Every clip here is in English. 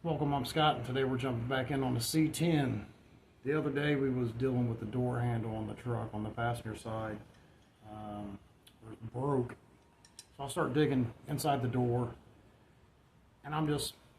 Welcome, I'm Scott, and today we're jumping back in on the C10. The other day we was dealing with the door handle on the truck on the passenger side. It broke. So I'll start digging inside the door, and I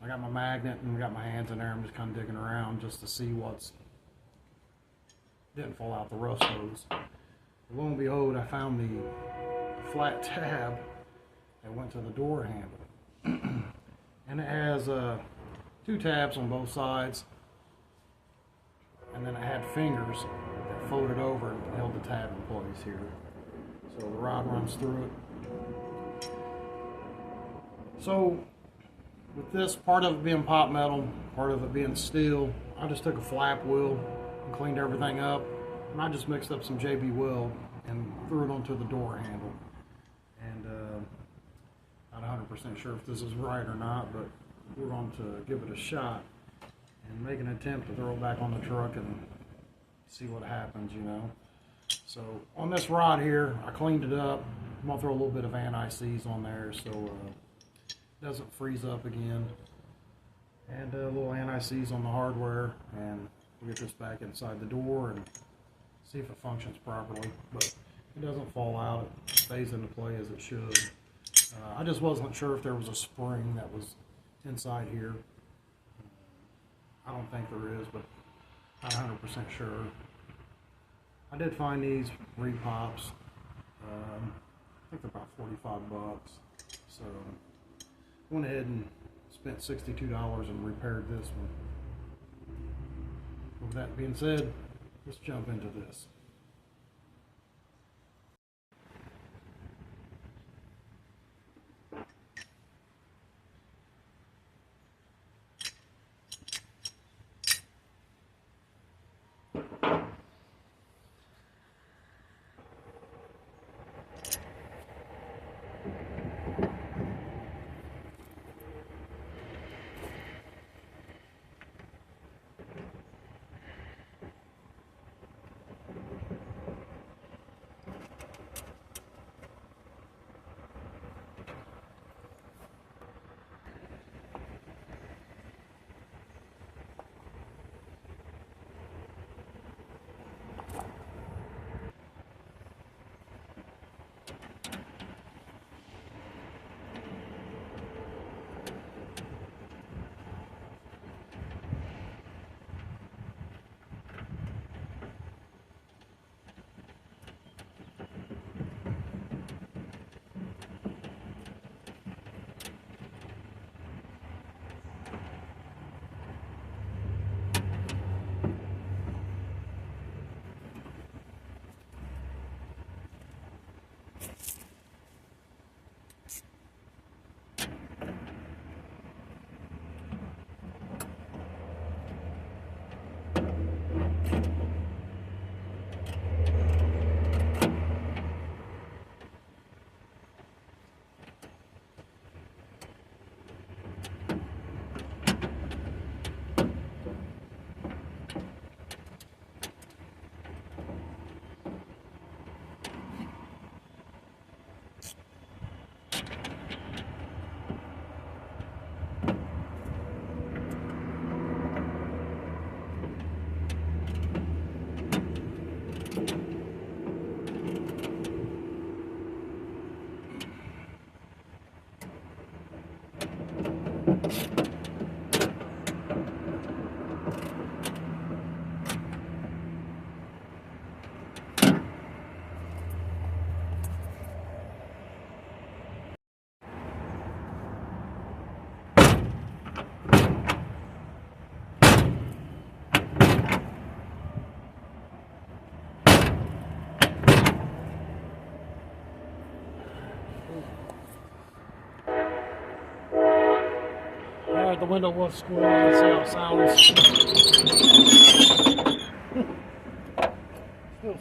got my magnet and got my hands in there. I'm just kind of digging around just to see what's didn't fall out the rust hose. Lo and behold, I found the flat tab that went to the door handle. And it has two tabs on both sides, and then it had fingers that folded over and held the tab in place here. So the rod runs through it. So with this, part of it being pot metal, part of it being steel, I just took a flap wheel and cleaned everything up, and I just mixed up some JB weld and threw it onto the door handle. And not 100% sure if this is right or not, but we're going to give it a shot and make an attempt to throw it back on the truck and see what happens, you know. So on this rod here, I cleaned it up. I'm going to throw a little bit of anti-seize on there so it doesn't freeze up again. And a little anti-seize on the hardware, and we'll get this back inside the door and see if it functions properly. But it doesn't fall out, it stays into play as it should. I just wasn't sure if there was a spring that was inside here. I don't think there is, but not 100% sure. I did find these repops. I think they're about 45 bucks. So went ahead and spent $62 and repaired this one. With that being said, let's jump into this. Alright, the window was square. Let's see how it sounds. Still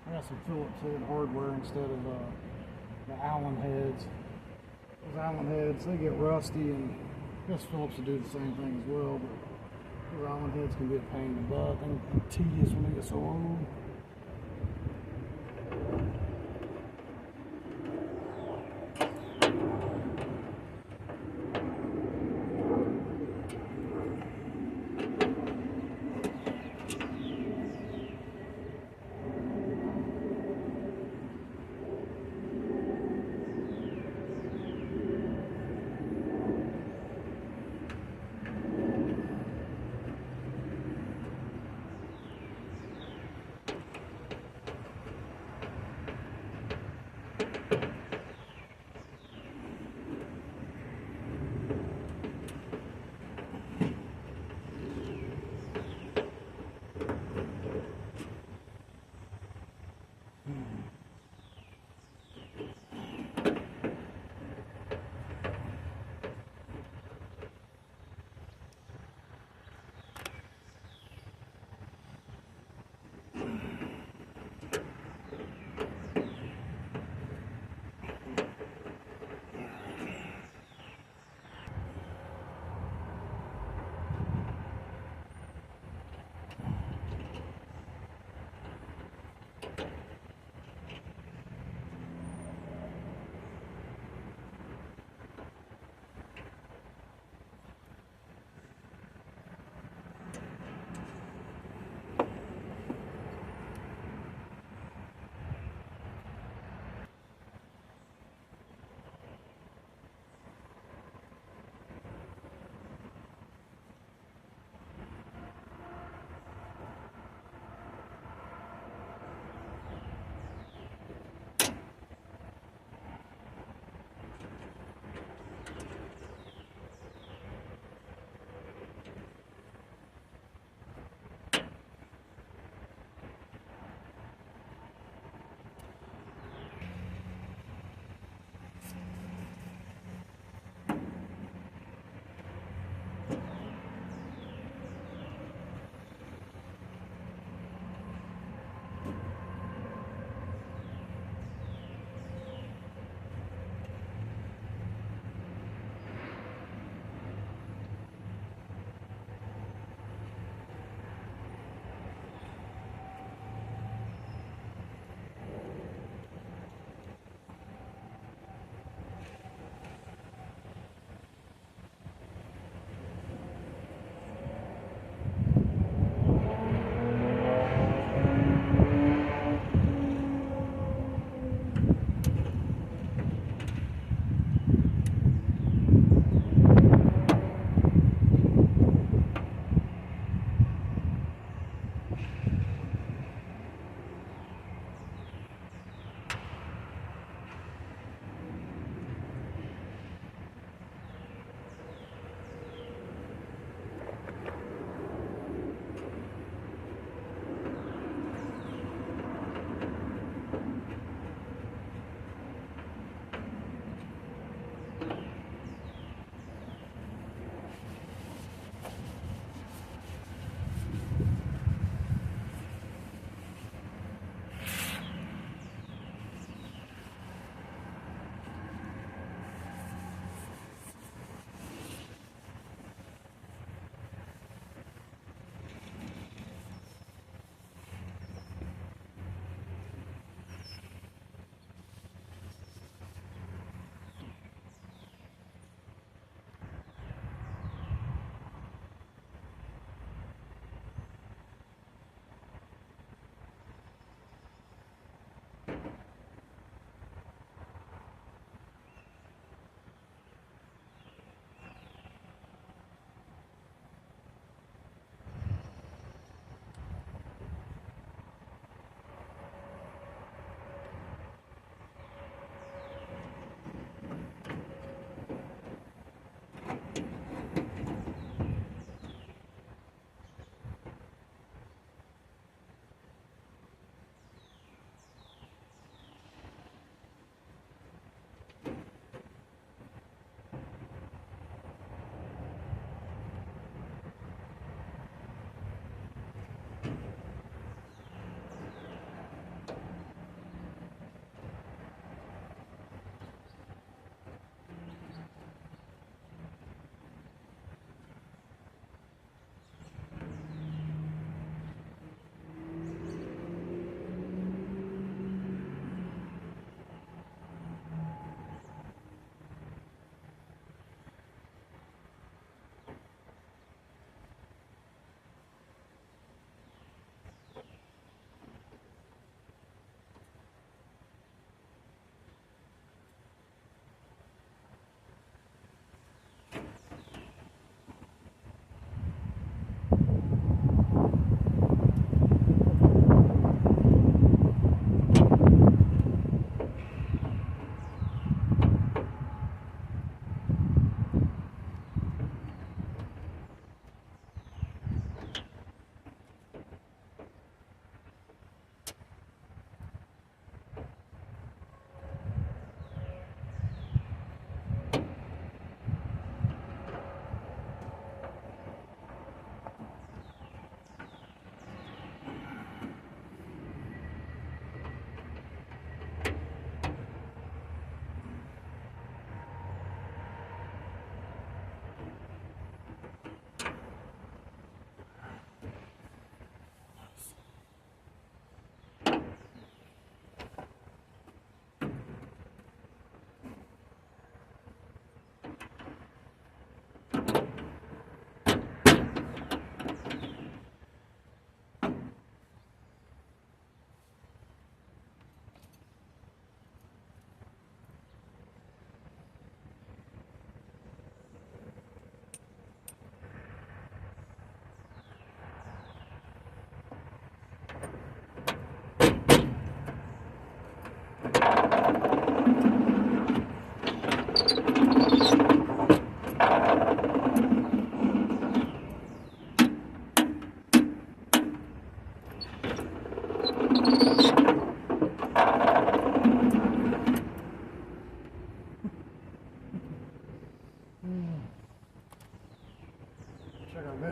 I got some Phillips head hardware instead of the Allen heads. Those Allen heads, they get rusty, and I guess Phillips will do the same thing as well, but those Allen heads can be a pain in the butt and tedious when they get so old.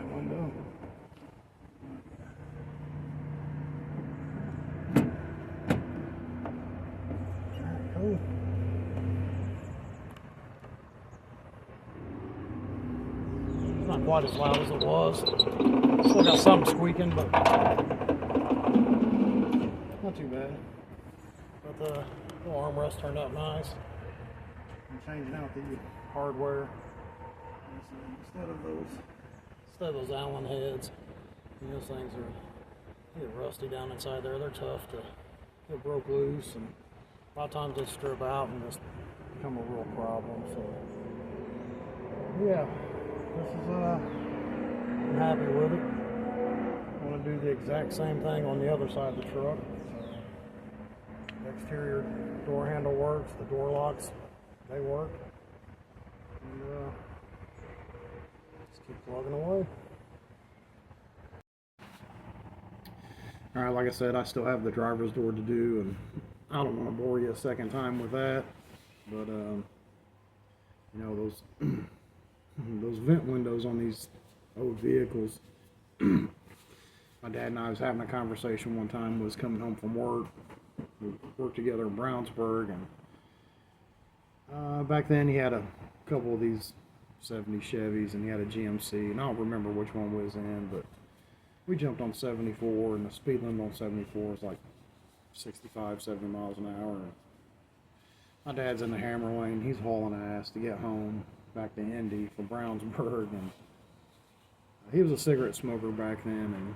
vent window. Cool. It's not quite as loud as it was. Still got something squeaking, but not too bad. But the little armrest turned out nice. I'm changing out the hardware instead of those Allen heads. And those things are get rusty down inside there. They're tough to get broke loose, and a lot of times they strip out and just become a real problem. So yeah, this is I'm happy with it. I want to do the exact same thing on the other side of the truck. The exterior door handle works, the door locks, they work. And just keep plugging away. Alright, like I said, I still have the driver's door to do, and I don't want to bore you a second time with that. But you know, those those vent windows on these old vehicles. My dad and I was having a conversation one time. Was coming home from work. We worked together in Brownsburg, and back then he had a couple of these 70 Chevys, and he had a GMC, and I don't remember which one was in, but we jumped on 74, and the speed limit on 74 is like 65, 70 miles an hour. And my dad's in the hammer lane. He's hauling ass to get home back to Indy from Brownsburg, and he was a cigarette smoker back then, and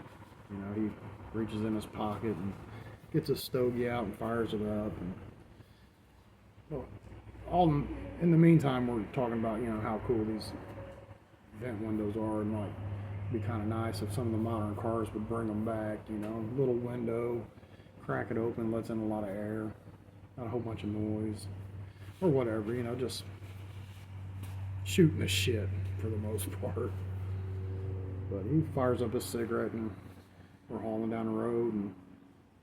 you know, he reaches in his pocket and gets a stogie out and fires it up. And well, all in the meantime, we're talking about, you know, how cool these vent windows are, and like, it'd be kind of nice if some of the modern cars would bring them back. You know, little window, crack it open, lets in a lot of air, not a whole bunch of noise, or whatever. You know, just shooting the shit for the most part. But he fires up his cigarette, and we're hauling down the road, and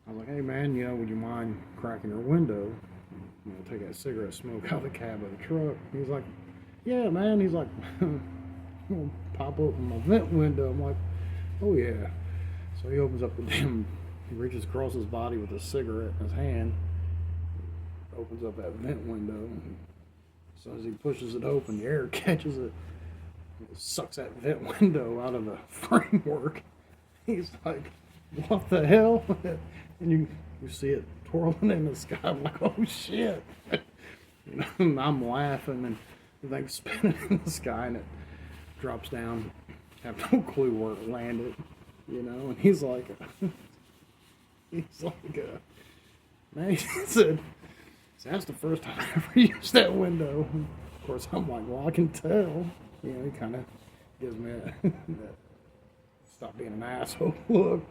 I was like, hey man, you know, would you mind cracking your window? You know, take that cigarette smoke out of the cab of the truck. He's like, yeah man. He's like, I'm pop open my vent window. I'm like, oh yeah. So he opens up the damn, he reaches across his body with a cigarette in his hand, opens up that vent window, and as soon as he pushes it open, the air catches it. It sucks that vent window out of the framework. He's like, what the hell? And you see it twirling in the sky. I'm like, oh shit. You know, and I'm laughing, and the thing's spinning in the sky, and it drops down. I have no clue where it landed, you know. And he's like, man, he said, that's the first time I ever used that window. Of course, I'm like, well, I can tell. You know, he kind of gives me that stop being an asshole look.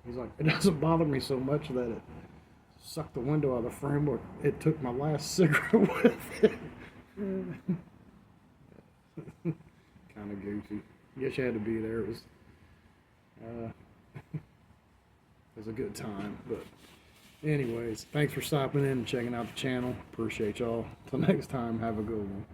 He's like, it doesn't bother me so much that it sucked the window out of the framework. It took my last cigarette with it. Kind of goofy. Guess you had to be there. It was a good time. But anyways, thanks for stopping in and checking out the channel. Appreciate y'all. Till next time, have a good one.